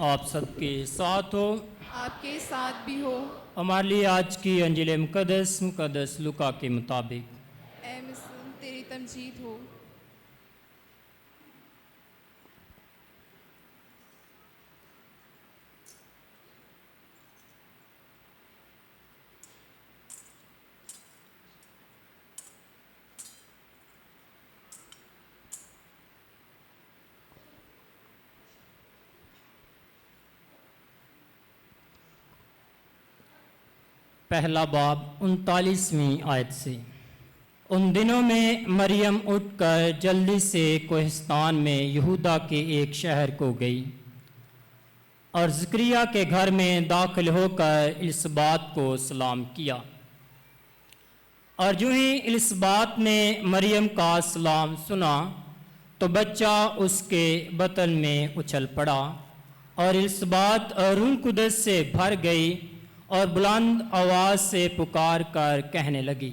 आप सबके साथ हो, आपके साथ भी हो। हमारे लिए आज की अंजिल मुकद्दस लूका के मुताबिक। ऐ मिस्र तेरी तमजीद हो। पहला बाब 39वीं आयत से। उन दिनों में मरियम उठकर जल्दी से कोहिस्तान में यहूदा के एक शहर को गई और ज़करिया के घर में दाखिल होकर इलिसबात को सलाम किया। और जो ही इलिसबात ने मरियम का सलाम सुना तो बच्चा उसके बतन में उछल पड़ा और इलिसबात रूह कुदस से भर गई और बुलंद आवाज़ से पुकार कर कहने लगी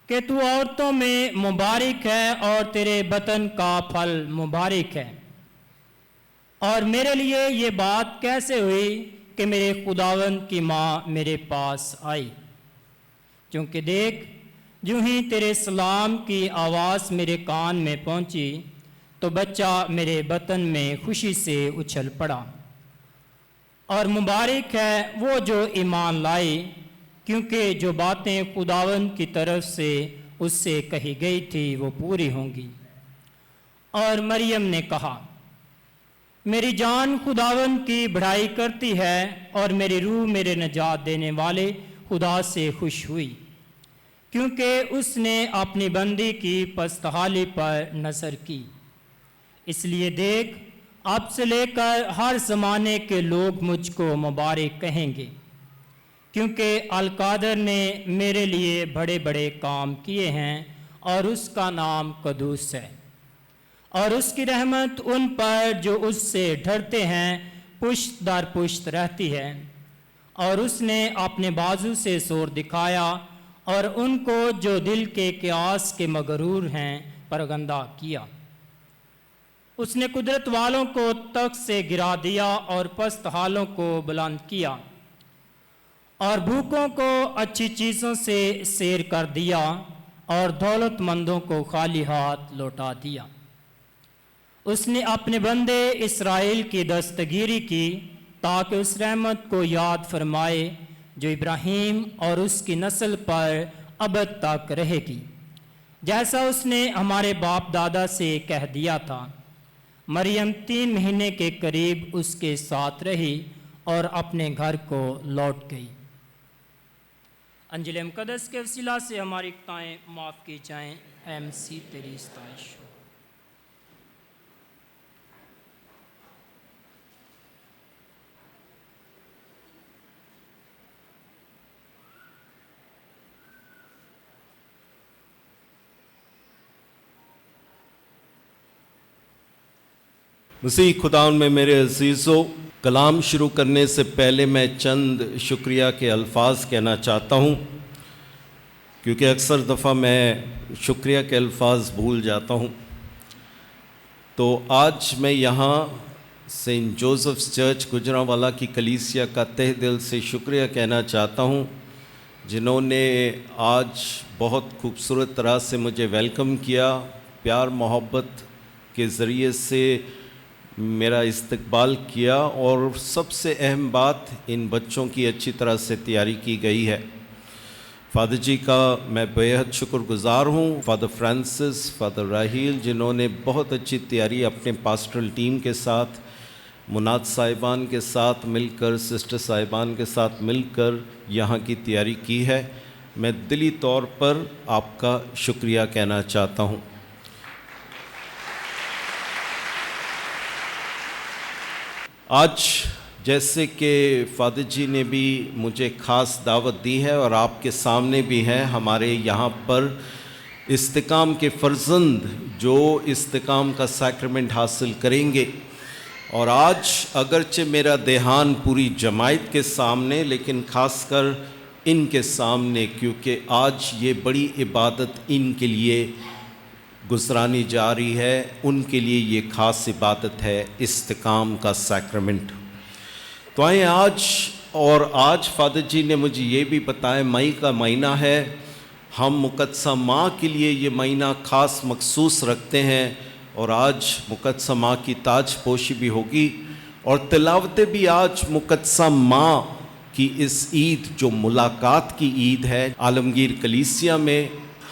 कि तू औरतों में मुबारक है और तेरे बतन का फल मुबारक है। और मेरे लिए ये बात कैसे हुई कि मेरे खुदावंद की माँ मेरे पास आई, क्योंकि देख यूं ही तेरे सलाम की आवाज़ मेरे कान में पहुंची तो बच्चा मेरे बतन में खुशी से उछल पड़ा। और मुबारक है वो जो ईमान लाए, क्योंकि जो बातें खुदावंद की तरफ से उससे कही गई थी वो पूरी होंगी। और मरियम ने कहा, मेरी जान खुदावंद की बढ़ाई करती है और मेरी रूह मेरे नजात देने वाले खुदा से खुश हुई, क्योंकि उसने अपनी बंदी की पस्तहाली पर नज़र की। इसलिए देख अब से लेकर हर ज़माने के लोग मुझको मुबारक कहेंगे, क्योंकि अलकादर ने मेरे लिए बड़े बड़े काम किए हैं और उसका नाम कदूस है। और उसकी रहमत उन पर जो उससे डरते हैं पुश्त दर पुश्त रहती है। और उसने अपने बाजू से जोर दिखाया और उनको जो दिल के क़यास के मगरूर हैं परगंदा किया। उसने कुदरत वालों को तख्त से गिरा दिया और पस्त हालों को बुलंद किया और भूखों को अच्छी चीज़ों से सैर कर दिया और दौलतमंदों को खाली हाथ लौटा दिया। उसने अपने बंदे इसराइल की दस्तगीरी की ताकि उस रहमत को याद फरमाए जो इब्राहीम और उसकी नस्ल पर अबद तक रहेगी, जैसा उसने हमारे बाप दादा से कह दिया था। मरियम 3 महीने के करीब उसके साथ रही और अपने घर को लौट गई। अंजिल मुकद्दस के वसीला से हमारी खताएं माफ़ की जाएं। ऐ मसीह तेरी सताइश हो। मसीह खुदावन में मेरे अजीज़ों, कलाम शुरू करने से पहले मैं चंद शुक्रिया के अल्फाज कहना चाहता हूँ, क्योंकि अक्सर दफ़ा मैं शुक्रिया के अल्फाज भूल जाता हूँ। तो आज मैं यहाँ सेंट जोसेफ्स चर्च गुजरांवाला की कलीसिया का तहे दिल से शुक्रिया कहना चाहता हूँ, जिन्होंने आज बहुत खूबसूरत तरह से मुझे वेलकम किया, प्यार मोहब्बत के ज़रिए से मेरा इस्तकबाल किया। और सबसे अहम बात, इन बच्चों की अच्छी तरह से तैयारी की गई है। फ़ादर जी का मैं बेहद शुक्रगुज़ार हूँ, फ़ादर फ्रांसिस, फ़ादर राहील, जिन्होंने बहुत अच्छी तैयारी अपने पास्टरल टीम के साथ, मुनाद साहिबान के साथ मिलकर, सिस्टर साहिबान के साथ मिलकर यहाँ की तैयारी की है। मैं दिली तौर पर आपका शुक्रिया कहना चाहता हूँ। आज जैसे कि फ़ादर जी ने भी मुझे ख़ास दावत दी है और आपके सामने भी है, हमारे यहाँ पर इस्तिकाम के फ़र्जंद जो इस्तिकाम का सैक्रमेंट हासिल करेंगे। और आज अगरचे मेरा देहान पूरी जमायत के सामने, लेकिन ख़ासकर इनके सामने, क्योंकि आज ये बड़ी इबादत इनके लिए गुजरानी जा रही है, उनके लिए ये खास इबादत है इस्तिकाम का सैक्रमेंट। तो आए आज फादर जी ने मुझे ये भी बताया, मई का महीना है, हम मुक़द्दसा माँ के लिए ये महीना ख़ास मखसूस रखते हैं और आज मुक़द्दसा माँ की ताजपोशी भी होगी और तिलावतें भी आज मुक़द्दसा माँ की इस ईद जो मुलाकात की ईद है आलमगीर कलीसिया में,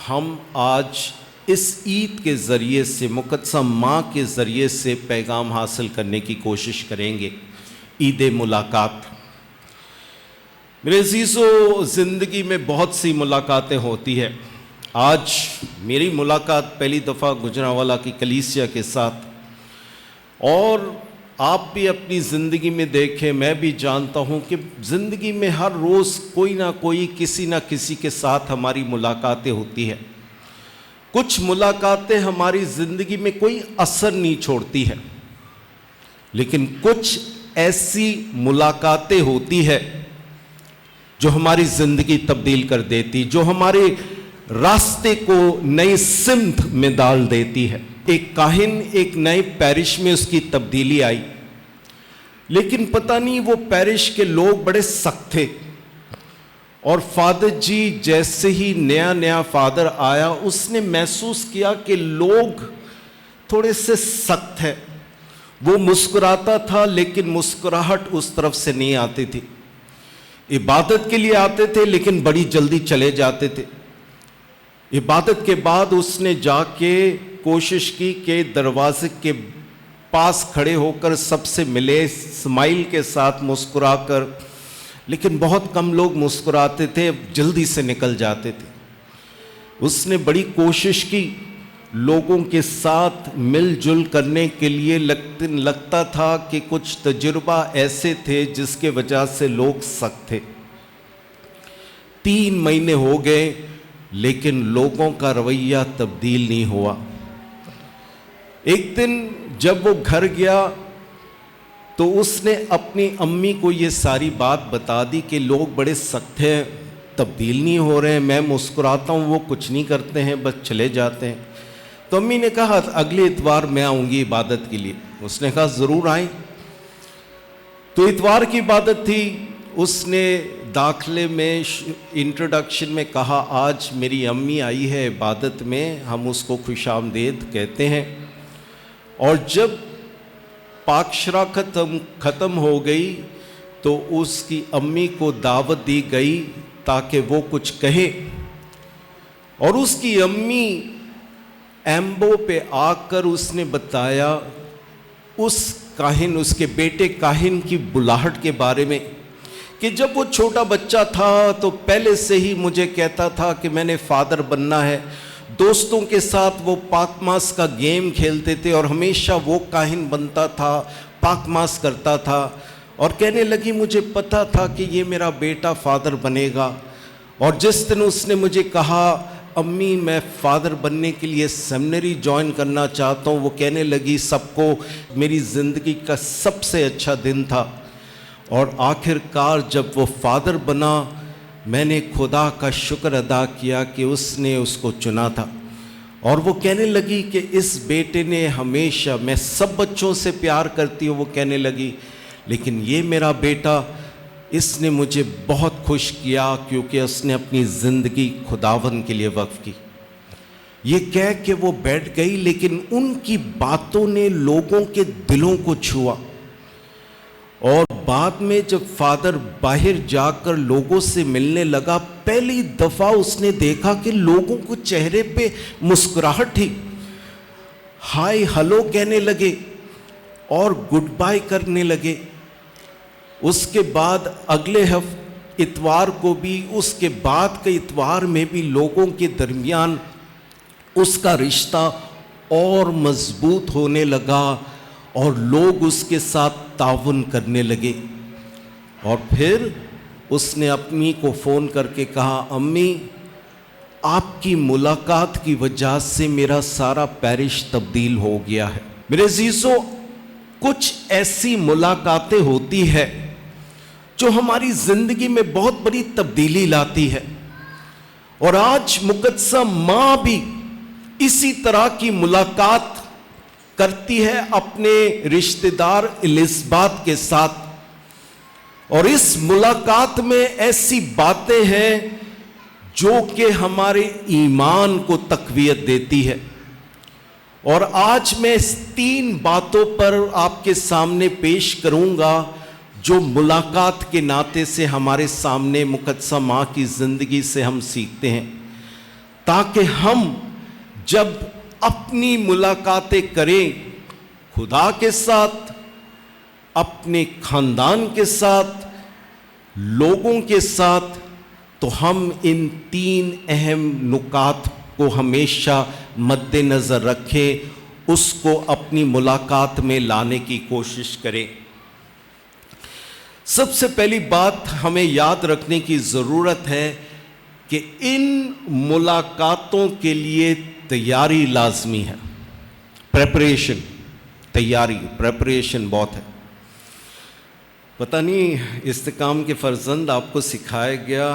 हम आज इस ईद के ज़रिए से मुक़द्दसा माँ के ज़रिए से पैगाम हासिल करने की कोशिश करेंगे। ईद मुलाकात। मेरे अज़ीज़ों, ज़िंदगी में बहुत सी मुलाकातें होती है। आज मेरी मुलाकात पहली दफ़ा गुजरांवाला की कलीसिया के साथ, और आप भी अपनी ज़िंदगी में देखें, मैं भी जानता हूँ कि ज़िंदगी में हर रोज़ कोई ना कोई किसी ना किसी के साथ हमारी मुलाकातें होती है। कुछ मुलाकातें हमारी ज़िंदगी में कोई असर नहीं छोड़ती है, लेकिन कुछ ऐसी मुलाकातें होती है जो हमारी ज़िंदगी तब्दील कर देती, जो हमारे रास्ते को नई सिमत में डाल देती है। एक काहिन एक नए पैरिश में उसकी तब्दीली आई, लेकिन पता नहीं वो पैरिश के लोग बड़े सख्त थे, और फादर जी जैसे ही नया फादर आया उसने महसूस किया कि लोग थोड़े से सख्त हैं। वो मुस्कुराता था लेकिन मुस्कुराहट उस तरफ से नहीं आती थी। इबादत के लिए आते थे लेकिन बड़ी जल्दी चले जाते थे। इबादत के बाद उसने जाके कोशिश की कि दरवाजे के पास खड़े होकर सबसे मिले, स्माइल के साथ मुस्कुराकर, लेकिन बहुत कम लोग मुस्कुराते थे, जल्दी से निकल जाते थे। उसने बड़ी कोशिश की लोगों के साथ मिलजुल करने के लिए, लगता था कि कुछ तजुर्बा ऐसे थे जिसके वजह से लोग सख्त थे। 3 महीने हो गए लेकिन लोगों का रवैया तब्दील नहीं हुआ। एक दिन जब वो घर गया तो उसने अपनी अम्मी को ये सारी बात बता दी कि लोग बड़े सख्त हैं, तब्दील नहीं हो रहे हैं, मैं मुस्कुराता हूँ वो कुछ नहीं करते हैं, बस चले जाते हैं। तो अम्मी ने कहा अगले इतवार मैं आऊँगी इबादत के लिए। उसने कहा ज़रूर आए। तो इतवार की इबादत थी। उसने दाखिले में इंट्रोडक्शन में कहा आज मेरी अम्मी आई है इबादत में, हम उसको खुशामदीद कहते हैं। और जब पाकशरा ख़त्म हो गई तो उसकी अम्मी को दावत दी गई ताकि वो कुछ कहे, और उसकी अम्मी एम्बो पे आकर उसने बताया उस काहिन, उसके बेटे काहिन की बुलाहट के बारे में, कि जब वो छोटा बच्चा था तो पहले से ही मुझे कहता था कि मैंने फादर बनना है। दोस्तों के साथ वो पाकमास का गेम खेलते थे और हमेशा वो काहिन बनता था, पाकमास करता था, और कहने लगी मुझे पता था कि ये मेरा बेटा फादर बनेगा। और जिस दिन उसने मुझे कहा अम्मी मैं फादर बनने के लिए सेमिनरी ज्वाइन करना चाहता हूँ, वो कहने लगी सबको मेरी ज़िंदगी का सबसे अच्छा दिन था। और आखिरकार जब वो फादर बना, मैंने खुदा का शुक्र अदा किया कि उसने उसको चुना था। और वो कहने लगी कि इस बेटे ने हमेशा, मैं सब बच्चों से प्यार करती हूँ, वो कहने लगी, लेकिन ये मेरा बेटा, इसने मुझे बहुत खुश किया क्योंकि उसने अपनी ज़िंदगी खुदावन के लिए वक्फ की। ये कह के वो बैठ गई, लेकिन उनकी बातों ने लोगों के दिलों को छुआ। और बाद में जब फादर बाहर जाकर लोगों से मिलने लगा, पहली दफ़ा उसने देखा कि लोगों को चेहरे पे मुस्कुराहट थी, हाय हेलो कहने लगे और गुड बाय करने लगे। उसके बाद अगले इतवार को भी, उसके बाद के इतवार में भी लोगों के दरमियान उसका रिश्ता और मजबूत होने लगा और लोग उसके साथ ताउन करने लगे। और फिर उसने अपनी को फ़ोन करके कहा अम्मी आपकी मुलाकात की वजह से मेरा सारा पैरिश तब्दील हो गया है। मेरे अज़ीज़ों, कुछ ऐसी मुलाकातें होती है जो हमारी ज़िंदगी में बहुत बड़ी तब्दीली लाती है। और आज मुक़द्दसा माँ भी इसी तरह की मुलाकात करती है अपने रिश्तेदार एलिज़ाबेथ के साथ। और इस मुलाकात में ऐसी बातें हैं जो कि हमारे ईमान को तक़वियत देती है। और आज मैं इस 3 बातों पर आपके सामने पेश करूंगा जो मुलाकात के नाते से हमारे सामने मुक़द्दसा माँ की ज़िंदगी से हम सीखते हैं, ताकि हम जब अपनी मुलाकातें करें खुदा के साथ, अपने खानदान के साथ, लोगों के साथ, तो हम इन 3 अहम नुकात को हमेशा मद्देनज़र रखें, उसको अपनी मुलाकात में लाने की कोशिश करें। सबसे पहली बात हमें याद रखने की ज़रूरत है कि इन मुलाकातों के लिए तैयारी लाजमी है। प्रेपरेशन, तैयारी, प्रेपरेशन बहुत है। पता नहीं इस्तेकाम के फर्जंद आपको सिखाया गया,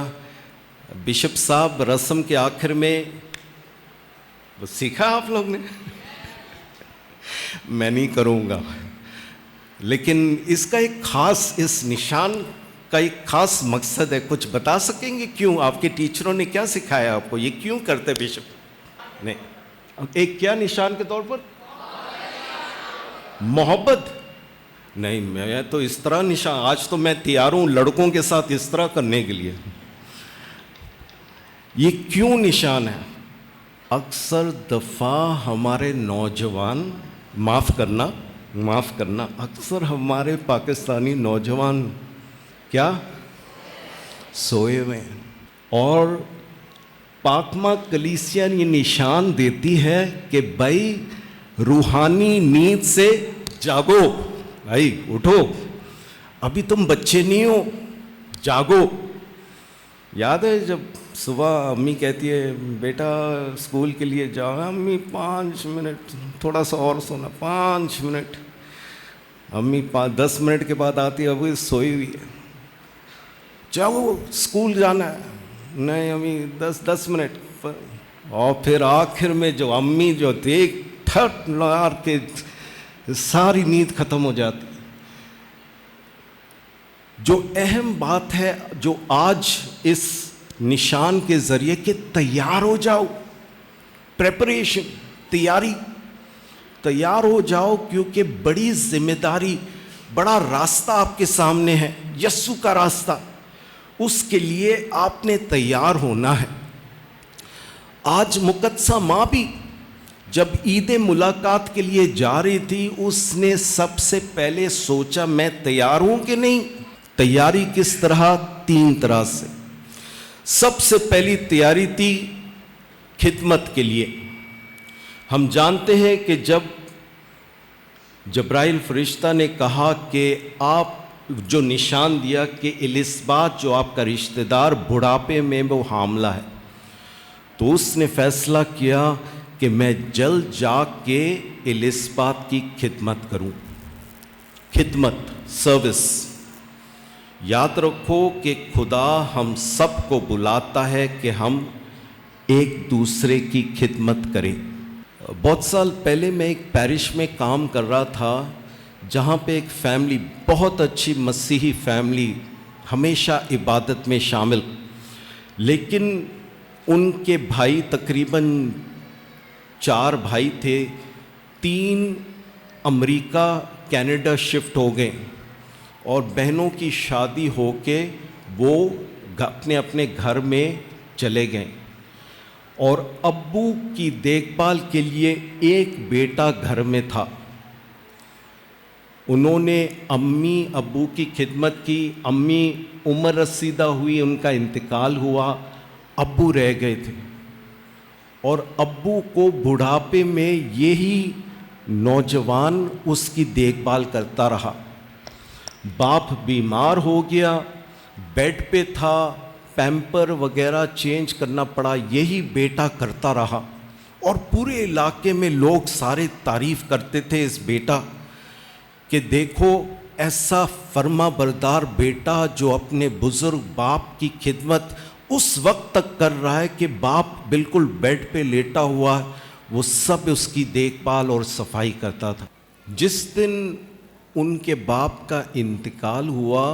बिशप साहब रस्म के आखिर में वो सीखा आप लोग ने मैं नहीं करूँगा, लेकिन इसका एक ख़ास, इस निशान का एक ख़ास मकसद है। कुछ बता सकेंगे क्यों? आपके टीचरों ने क्या सिखाया आपको? ये क्यों करते बिशप? नहीं, एक क्या निशान के तौर पर? मोहब्बत? नहीं, मैं तो इस तरह निशान, आज तो मैं तैयार हूँ लड़कों के साथ इस तरह करने के लिए। ये क्यों निशान है? अक्सर दफ़ा हमारे नौजवान, माफ़ करना, अक्सर हमारे पाकिस्तानी नौजवान क्या सोए हुए हैं। और पाकमा कलीसिया ये निशान देती है कि भाई रूहानी नींद से जागो, भाई उठो, अभी तुम बच्चे नहीं हो, जागो। याद है जब सुबह अम्मी कहती है बेटा स्कूल के लिए जाओ, अम्मी 5 मिनट थोड़ा सा और सोना, 5 मिनट, अम्मी 10 मिनट के बाद आती है, अभी सोई हुई है, जाओ स्कूल जाना है, नहीं अम्मी 10 मिनट। और फिर आखिर में जो अम्मी जो देख ठट मार के सारी नींद खत्म हो जाती। जो अहम बात है जो आज इस निशान के जरिए कि तैयार हो जाओ, प्रेपरेशन, तैयारी, तैयार हो जाओ, क्योंकि बड़ी जिम्मेदारी, बड़ा रास्ता आपके सामने है, यस्सु का रास्ता, उसके लिए आपने तैयार होना है। आज मुक़द्दसा माँ भी जब ईद मुलाकात के लिए जा रही थी, उसने सबसे पहले सोचा मैं तैयार हूं कि नहीं। तैयारी किस तरह? 3 तरह से। सबसे पहली तैयारी थी खिदमत के लिए। हम जानते हैं कि जब जब्राइल फरिश्ता ने कहा कि आप जो निशान दिया कि एलिज़ाबेथ जो आपका रिश्तेदार बुढ़ापे में वो हामला है, तो उसने फैसला किया कि मैं जल्द जाके एलिज़ाबेथ की खिदमत करूं। खिदमत, सर्विस। याद रखो कि खुदा हम सबको बुलाता है कि हम एक दूसरे की खिदमत करें। बहुत साल पहले मैं एक पैरिश में काम कर रहा था, जहाँ पे एक फैमिली, बहुत अच्छी मसीही फैमिली, हमेशा इबादत में शामिल, लेकिन उनके भाई, तकरीबन 4 भाई थे, 3 अमेरिका कनाडा शिफ्ट हो गए और बहनों की शादी होके वो अपने अपने घर में चले गए। और अब्बू की देखभाल के लिए एक बेटा घर में था। उन्होंने अम्मी अब्बू की खिदमत की। अम्मी उम्र रसीदा हुई, उनका इंतकाल हुआ, अब्बू रह गए थे। और अब्बू को बुढ़ापे में यही नौजवान उसकी देखभाल करता रहा। बाप बीमार हो गया, बेड पे था, पैम्पर वगैरह चेंज करना पड़ा, यही बेटा करता रहा। और पूरे इलाके में लोग सारे तारीफ़ करते थे इस बेटा कि देखो ऐसा फर्मा बरदार बेटा जो अपने बुज़ुर्ग बाप की खिदमत उस वक्त तक कर रहा है कि बाप बिल्कुल बेड पे लेटा हुआ है, वो सब उसकी देखभाल और सफाई करता था। जिस दिन उनके बाप का इंतकाल हुआ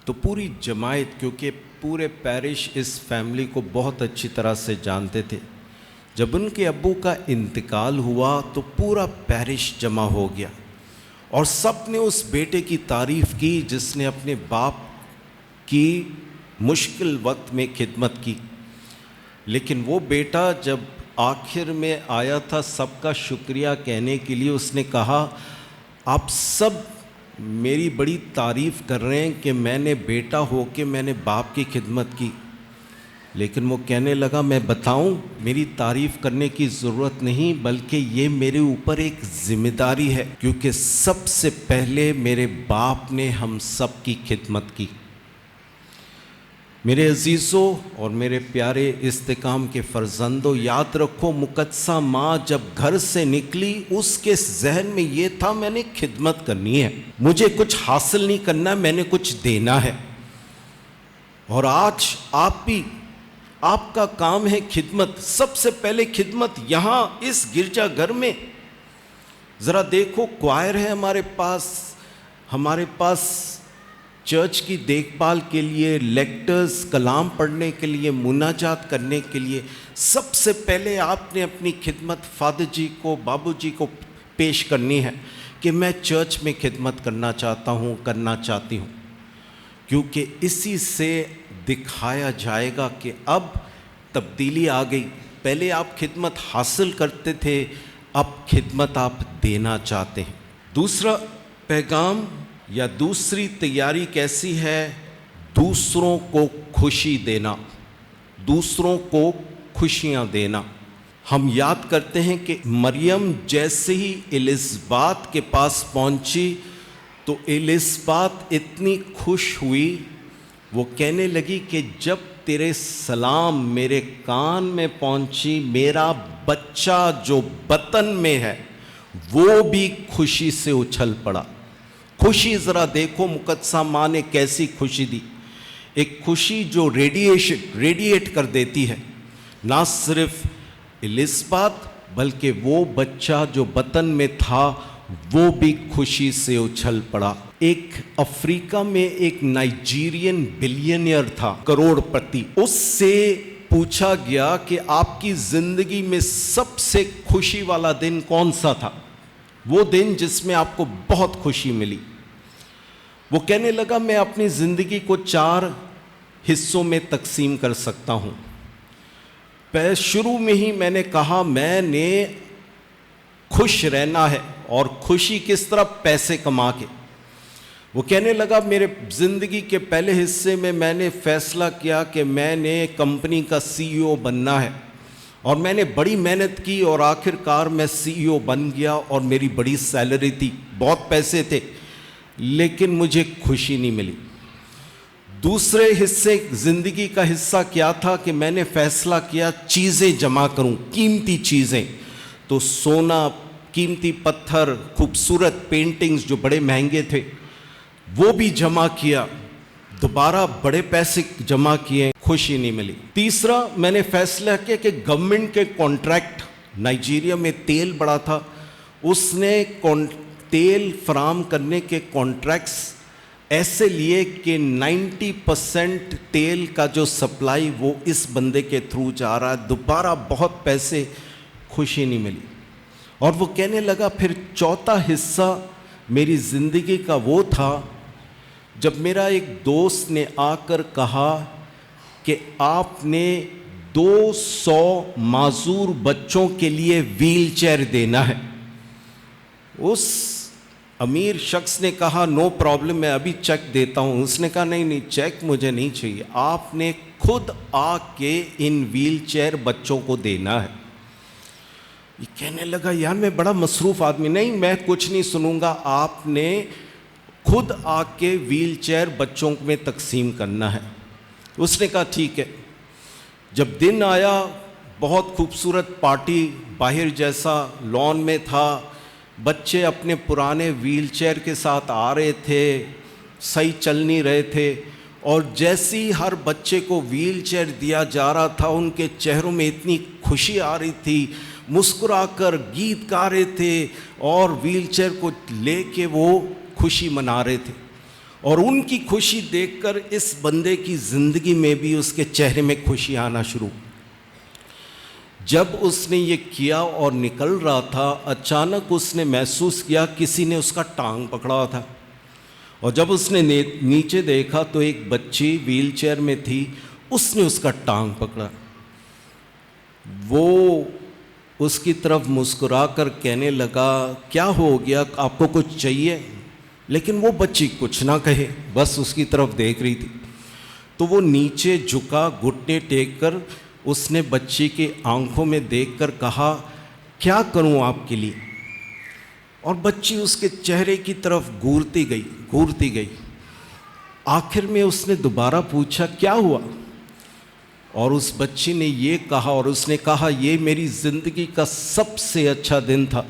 तो पूरी जमायत, क्योंकि पूरे पैरिश इस फैमिली को बहुत अच्छी तरह से जानते थे, जब उनके अब्बू का इंतकाल हुआ तो पूरा पैरिश जमा हो गया और सब ने उस बेटे की तारीफ़ की जिसने अपने बाप की मुश्किल वक्त में खिदमत की। लेकिन वो बेटा जब आखिर में आया था सबका शुक्रिया कहने के लिए, उसने कहा आप सब मेरी बड़ी तारीफ़ कर रहे हैं कि मैंने बेटा हो के मैंने बाप की खिदमत की, लेकिन वो कहने लगा मैं बताऊं, मेरी तारीफ़ करने की ज़रूरत नहीं, बल्कि ये मेरे ऊपर एक ज़िम्मेदारी है, क्योंकि सबसे पहले मेरे बाप ने हम सब की खिदमत की। मेरे अजीज़ों और मेरे प्यारे इस्तेकाम के फ़र्जंदों, याद रखो मुक़द्दसा माँ जब घर से निकली उसके जहन में ये था मैंने खिदमत करनी है, मुझे कुछ हासिल नहीं करना, मैंने कुछ देना है। और आज आप भी, आपका काम है खिदमत, सबसे पहले खिदमत यहाँ इस गिरजाघर में। ज़रा देखो क्वायर है हमारे पास चर्च की देखभाल के लिए, लेक्टर्स कलाम पढ़ने के लिए, मुनाजात करने के लिए। सबसे पहले आपने अपनी खिदमत फादर जी को, बाबू जी को पेश करनी है कि मैं चर्च में खिदमत करना चाहती हूँ, क्योंकि इसी से दिखाया जाएगा कि अब तब्दीली आ गई। पहले आप खिदमत हासिल करते थे, अब खिदमत आप देना चाहते हैं। दूसरा पैगाम या दूसरी तैयारी कैसी है? दूसरों को खुशी देना, दूसरों को खुशियाँ देना। हम याद करते हैं कि मरियम जैसे ही एलिज़बात के पास पहुंची तो एलिज़बात इतनी खुश हुई, वो कहने लगी कि जब तेरे सलाम मेरे कान में पहुंची, मेरा बच्चा जो बतन में है वो भी खुशी से उछल पड़ा। खुशी ज़रा देखो मुक़द्दसा माँ ने कैसी खुशी दी, एक खुशी जो रेडिएट कर देती है। ना सिर्फ एलिज़बात बल्कि वो बच्चा जो बतन में था वो भी खुशी से उछल पड़ा। एक अफ्रीका में एक नाइजीरियन बिलियनियर था, करोड़पति, उससे पूछा गया कि आपकी ज़िंदगी में सबसे खुशी वाला दिन कौन सा था, वो दिन जिसमें आपको बहुत खुशी मिली। वो कहने लगा मैं अपनी ज़िंदगी को 4 हिस्सों में तकसीम कर सकता हूँ। शुरू में ही मैंने कहा मैंने खुश रहना है, और खुशी किस तरह? पैसे कमा के। वो कहने लगा मेरे ज़िंदगी के पहले हिस्से में मैंने फ़ैसला किया कि मैंने कंपनी का CEO बनना है, और मैंने बड़ी मेहनत की और आखिरकार मैं CEO बन गया और मेरी बड़ी सैलरी थी, बहुत पैसे थे, लेकिन मुझे खुशी नहीं मिली। दूसरे हिस्से ज़िंदगी का हिस्सा क्या था कि मैंने फ़ैसला किया चीज़ें जमा करूं, कीमती चीज़ें, तो सोना, कीमती पत्थर, खूबसूरत पेंटिंग्स जो बड़े महंगे थे वो भी जमा किया, दोबारा बड़े पैसे जमा किए, खुशी नहीं मिली। तीसरा मैंने फ़ैसला किया कि गवर्नमेंट के कॉन्ट्रैक्ट, नाइजीरिया में तेल बड़ा था, उसने तेल फराम करने के कॉन्ट्रैक्ट्स ऐसे लिए कि 90% तेल का जो सप्लाई वो इस बंदे के थ्रू जा रहा है, दोबारा बहुत पैसे, खुशी नहीं मिली। और वो कहने लगा फिर चौथा हिस्सा मेरी ज़िंदगी का वो था जब मेरा एक दोस्त ने आकर कहा कि आपने 200 माजूर बच्चों के लिए व्हील चेयर देना है। उस अमीर शख्स ने कहा नो प्रॉब्लम, मैं अभी चेक देता हूँ। उसने कहा नहीं, चेक मुझे नहीं चाहिए, आपने खुद आके इन व्हील चेयर बच्चों को देना है। ये कहने लगा यार मैं बड़ा मसरूफ़ आदमी, नहीं मैं कुछ नहीं सुनूंगा, आपने खुद आके व्हील चेयर बच्चों में तकसीम करना है। उसने कहा ठीक है। जब दिन आया, बहुत खूबसूरत पार्टी बाहर जैसा लॉन में था, बच्चे अपने पुराने व्हील चेयर के साथ आ रहे थे, सही चल नहीं रहे थे, और जैसे ही हर बच्चे को व्हील चेयर दिया जा रहा था उनके चेहरों में इतनी खुशी आ रही थी, मुस्कुराकर गीत गा रहे थे और व्हीलचेयर को लेके वो खुशी मना रहे थे। और उनकी खुशी देखकर इस बंदे की ज़िंदगी में भी उसके चेहरे में खुशी आना शुरू। जब उसने ये किया और निकल रहा था, अचानक उसने महसूस किया किसी ने उसका टांग पकड़ा था। और जब उसने नीचे देखा तो एक बच्ची व्हीलचेयर में थी, उसने उसका टांग पकड़ा। वो उसकी तरफ मुस्कुराकर कहने लगा, क्या हो गया, आपको कुछ चाहिए? लेकिन वो बच्ची कुछ ना कहे, बस उसकी तरफ देख रही थी। तो वो नीचे झुका, घुटने टेक कर उसने बच्ची की आंखों में देखकर कहा, क्या करूं आपके लिए? और बच्ची उसके चेहरे की तरफ घूरती गई। आखिर में उसने दोबारा पूछा, क्या हुआ? और उस बच्ची ने ये कहा, और उसने कहा, ये मेरी ज़िंदगी का सबसे अच्छा दिन था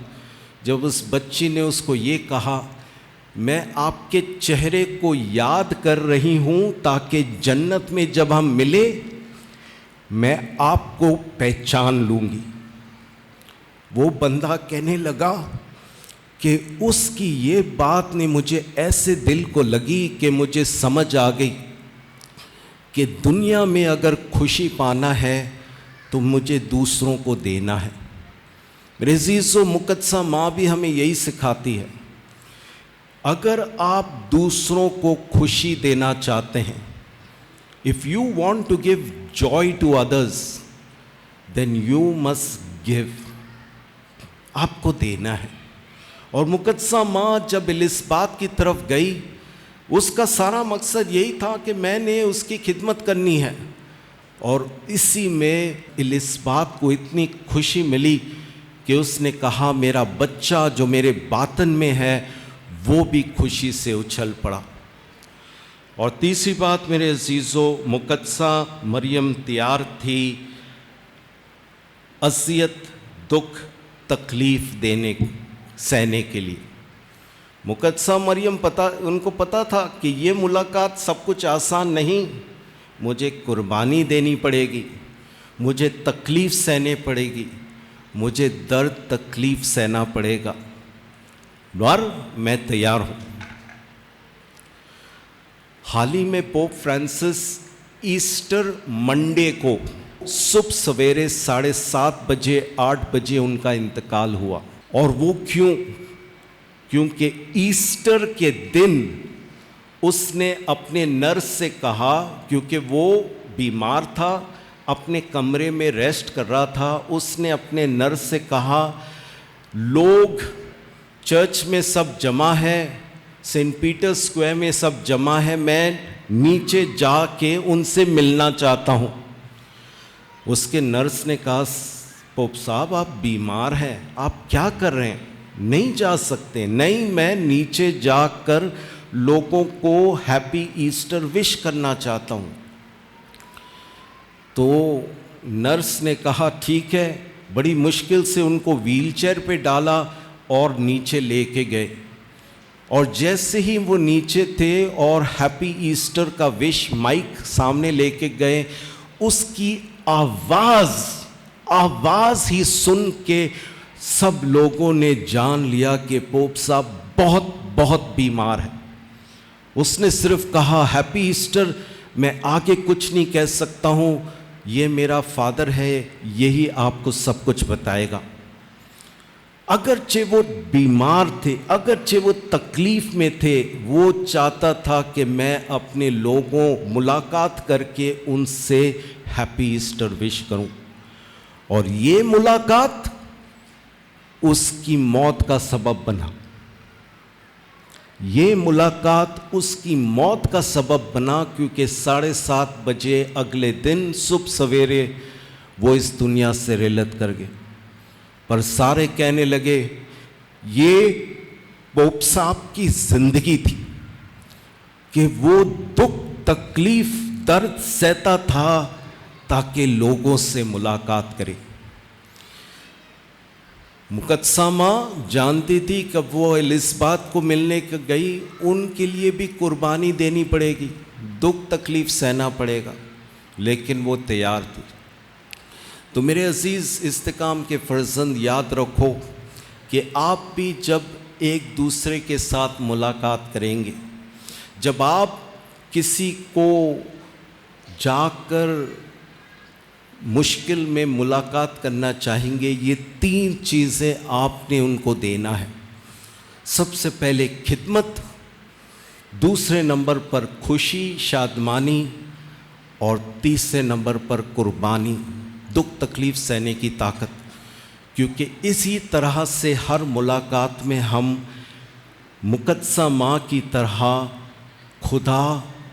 जब उस बच्ची ने उसको ये कहा, मैं आपके चेहरे को याद कर रही हूँ ताकि जन्नत में जब हम मिले मैं आपको पहचान लूँगी। वो बंदा कहने लगा कि उसकी ये बात ने मुझे ऐसे दिल को लगी कि मुझे समझ आ गई कि दुनिया में अगर खुशी पाना है तो मुझे दूसरों को देना है। मेरे अज़ीज़ों, मुक़द्दसा माँ भी हमें यही सिखाती है, अगर आप दूसरों को खुशी देना चाहते हैं, if you want to give joy to others then you must give, आपको देना है। और मुक़द्दसा माँ जब इलिस्बात की तरफ गई, उसका सारा मकसद यही था कि मैंने उसकी खिदमत करनी है। और इसी में इलिस्बात को इतनी खुशी मिली कि उसने कहा, मेरा बच्चा जो मेरे बातन में है वो भी खुशी से उछल पड़ा। और तीसरी बात मेरे अज़ीज़ों, मुक़द्दसा मरियम तैयार थी अज़ियत, दुख, तकलीफ़ सहने के लिए। मुक़द्दसा मरियम उनको पता था कि ये मुलाकात सब कुछ आसान नहीं, मुझे कुर्बानी देनी पड़ेगी, मुझे तकलीफ़ सहने पड़ेगी, मुझे दर्द तकलीफ़ सहना पड़ेगा, और मैं तैयार हूँ। हाल ही में पोप फ्रांसिस ईस्टर मंडे को सुबह सवेरे 7:30 बजे 8 बजे उनका इंतकाल हुआ। और वो क्योंकि ईस्टर के दिन उसने अपने नर्स से कहा, क्योंकि वो बीमार था, अपने कमरे में रेस्ट कर रहा था, उसने अपने नर्स से कहा, लोग चर्च में सब जमा है, सेंट पीटर स्क्वायर में सब जमा है, मैं नीचे जाके उनसे मिलना चाहता हूँ। उसके नर्स ने कहा, पोप साहब आप बीमार हैं, आप क्या कर रहे हैं, नहीं जा सकते। नहीं, मैं नीचे जाकर लोगों को हैप्पी ईस्टर विश करना चाहता हूँ। तो नर्स ने कहा ठीक है, बड़ी मुश्किल से उनको व्हीलचेयर पे डाला और नीचे लेके गए। और जैसे ही वो नीचे थे और हैप्पी ईस्टर का विश माइक सामने लेके गए, उसकी आवाज़ ही सुन के सब लोगों ने जान लिया कि पोप साहब बहुत बहुत बीमार है। उसने सिर्फ कहा हैप्पी ईस्टर, मैं आगे कुछ नहीं कह सकता हूँ, ये मेरा फादर है, यही आपको सब कुछ बताएगा। अगरचे वो बीमार थे, अगरचे वो तकलीफ़ में थे, वो चाहता था कि मैं अपने लोगों मुलाकात करके उनसे हैप्पी ईस्टर विश करूं। और ये मुलाकात उसकी मौत का सबब बना। ये मुलाकात उसकी मौत का सबब बना, क्योंकि 7:30 बजे अगले दिन सुबह सवेरे वो इस दुनिया से रिलत कर गए। पर सारे कहने लगे ये पोप साहब की जिंदगी थी कि वो दुख तकलीफ दर्द सहता था ताकि लोगों से मुलाकात करे। मुक़द्दसा माँ जानती थी कब वो एलिज़ाबेथ को मिलने गई, उनके लिए भी कुर्बानी देनी पड़ेगी, दुख तकलीफ सहना पड़ेगा, लेकिन वो तैयार थी। तो मेरे अजीज़ इस्तेकाम के फर्जंद, याद रखो कि आप भी जब एक दूसरे के साथ मुलाकात करेंगे, जब आप किसी को जाकर मुश्किल में मुलाकात करना चाहेंगे, ये 3 चीज़ें आपने उनको देना है। सबसे पहले खिदमत, दूसरे नंबर पर खुशी शादमानी, और तीसरे नंबर पर कुर्बानी, दुख तकलीफ़ सहने की ताकत। क्योंकि इसी तरह से हर मुलाकात में हम मुकद्दसा माँ की तरह खुदा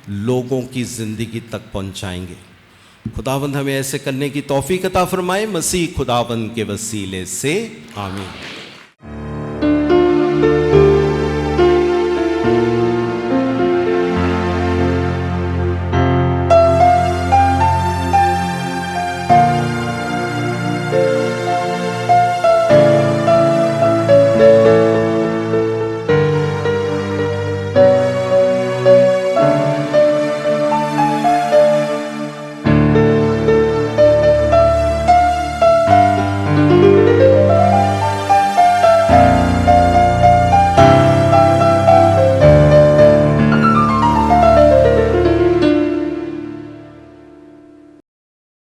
लोगों की ज़िंदगी तक पहुँचाएंगे। खुदावंद हमें ऐसे करने की तौफीक अता फरमाए, मसीह खुदावंद के वसीले से आमीन।